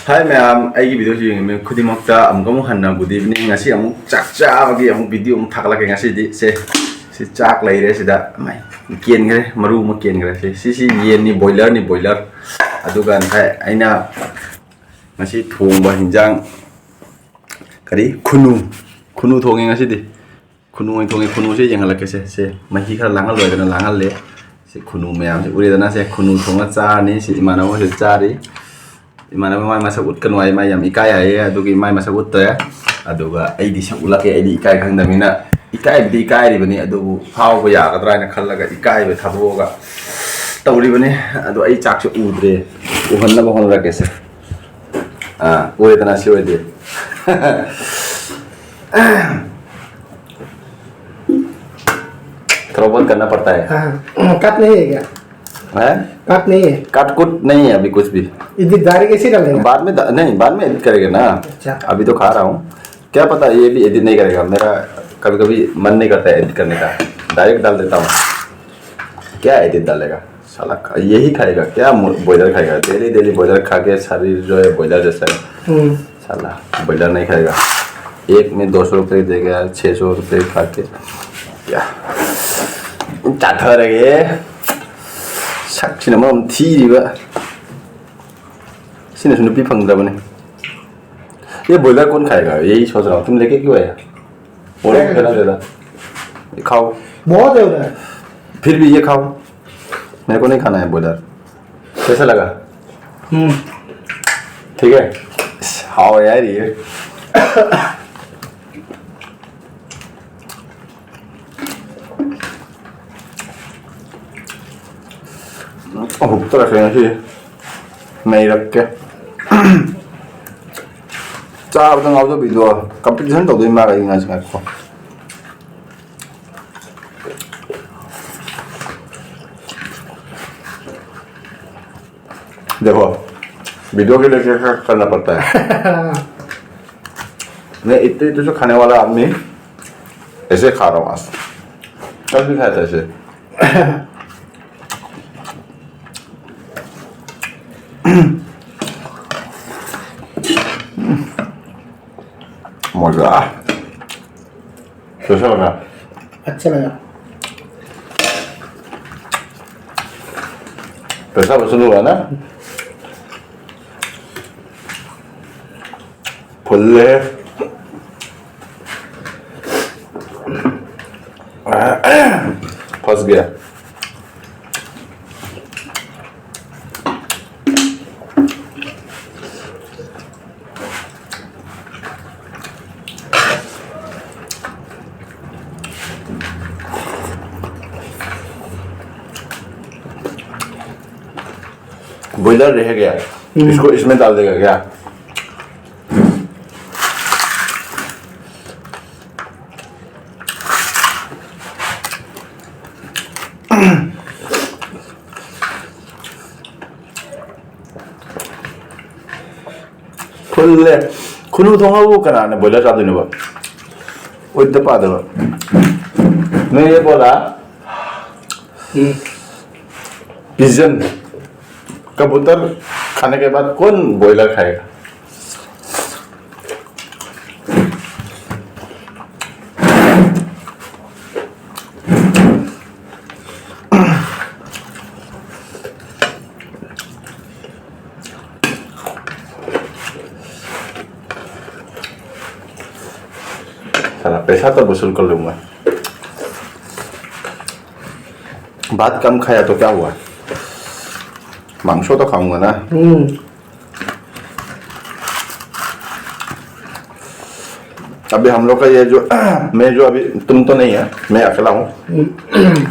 Hai ma'am, ai video sih ini khudi makta kamu hanna good evening ngasi amu cak bagi amu video amu thak lagi ngasi di si cak lai re sida mai kian gre maru ma kian gre si yen ni boiler adugan hai aina ngasi thong ba hinjang kari khunu thonge ngasi di khunu se yang halak se mahi khar langal loy dana langal le si khunu ma'am si uri dana se khunu thonga cha ni si mana mo se cha ri mana mai masa ut kan wai mai yam ikai ai adugi mai masa ut ya aduga ai di sa ulak ai di ikai khang damina ikai bi ikai ri bani adugu phau ba ya gadra na khallaga ikai ba thaboga tawri bani adu ai chak se udre uhanna ba hon ra kese ure tana si ode throwball करना पड़ता है cut नहीं है क्या है cut नहीं है cut कुट नहीं है अभी कुछ भी एडिट डायरेक्ट कैसे डालेगा बाद में नहीं बाद में एडिट करेगा ना अच्छा अभी तो खा रहा हूँ क्या पता ये भी एडिट नहीं करेगा मेरा कभी कभी मन नहीं करता है एडिट करने का डायरेक्ट डाल देता हूँ क्या एडिट डालेगा साला यही खाएगा क्या बॉयलर खाएगा डेली बॉयलर खा के शरीर जो है बॉयलर जैसा है साला बॉयलर नहीं खाएगा एक में 200 रुपये देगा 600 रुपये खा के क्या चाथरगे sakchina mam thi ba sine sunu pi phang da bane ये बॉयलर कौन खाएगा यही सोच रहा हूँ तुम लेके क्यों आया और खेला दे रहा खाओ बहुत है उधर फिर भी ये खाओ मेरे को नहीं खाना है बॉयलर कैसा लगा ठीक है खाओ यार ये तो रख लेना नहीं रख के चाबदा ngawdo video competition tawdoi ma ga inga singa ko देखो वीडियो के लिए क्या करना पड़ता है मैं इतने तो जो खाने वाला आदमी ऐसे खा रहा हूँ आज कल भी खाया था ऐसे मजा कैसा लगा अच्छा लगा पैसा वसूल हुआ ना फुल्ले फंस गया बॉयलर रह गया इसको इसमें डाल देगा क्या फुल खुनु थोंगाबू कनाने बॉयलर चादोइनोबा ओइद पादबा मैं ये बोला पिजन कबूतर खाने के बाद कौन बॉयलर खाएगा साला पैसा तो वसूल कर लूंगा भात कम खाया तो क्या हुआ मांसो तो खाऊंगा ना अभी हम लोग का ये जो मैं जो अभी तुम तो नहीं है मैं अकेला हूँ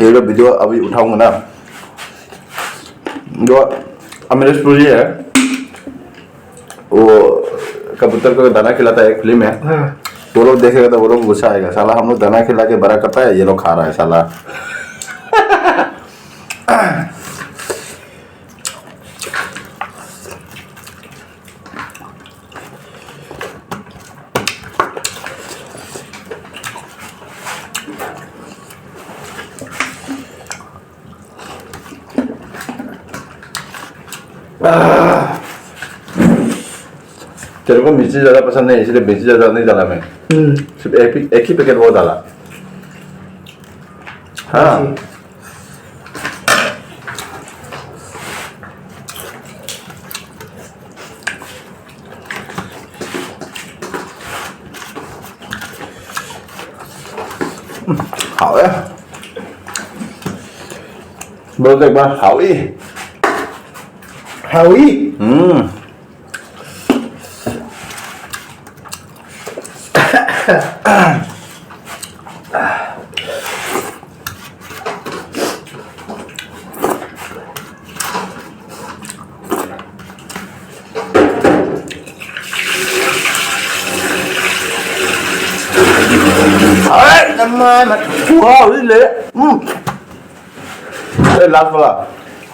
ये जो वीडियो अभी उठाऊंगा ना जो अमरीश पुरी है वो कबूतर को दाना खिलाता है एक फिल्म है हाँ। वो लोग देखेगा तो वो लोग गुस्सा आएगा साला हम लोग दाना खिला के बड़ा करता है ये लोग खा रहा है साला तेरे को मिर्ची ज़्यादा पसंद नहीं इसलिए मिर्ची ज़्यादा नहीं डाला मैं सिर्फ एक ही पैकेट वो डाला हाँ ऐसी। hảo đấy bơ thịt mà hảo ý हावी đấy năm mai mà wow đi lệ đây lát vào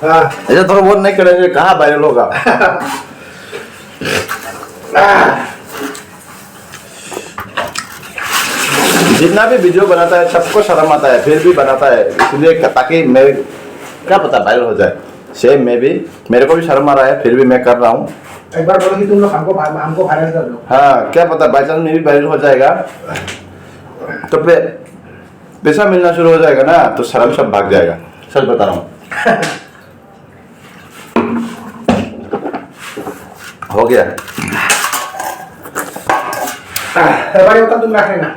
हाँ ऐसा थोड़ा बहुत नहीं करेंगे कहाँ वायरल होगा जितना भी वीडियो बनाता है सबको शर्म आता है फिर भी बनाता है इसलिए ताकि मैं क्या पता वायरल हो जाए सेम मैं भी मेरे को भी शर्म आ रहा है फिर भी मैं कर रहा हूँ एक बार बोलो कि तुम लोग हमको वायरल कर दो हाँ क्या पता बाई चांस में भी वायरल हो जाएगा तो पैसा मिलना शुरू हो जाएगा ना तो शर्म सब भाग जाएगा सच बता रहा हूँ हो गया बड़े होता तुम रख लेना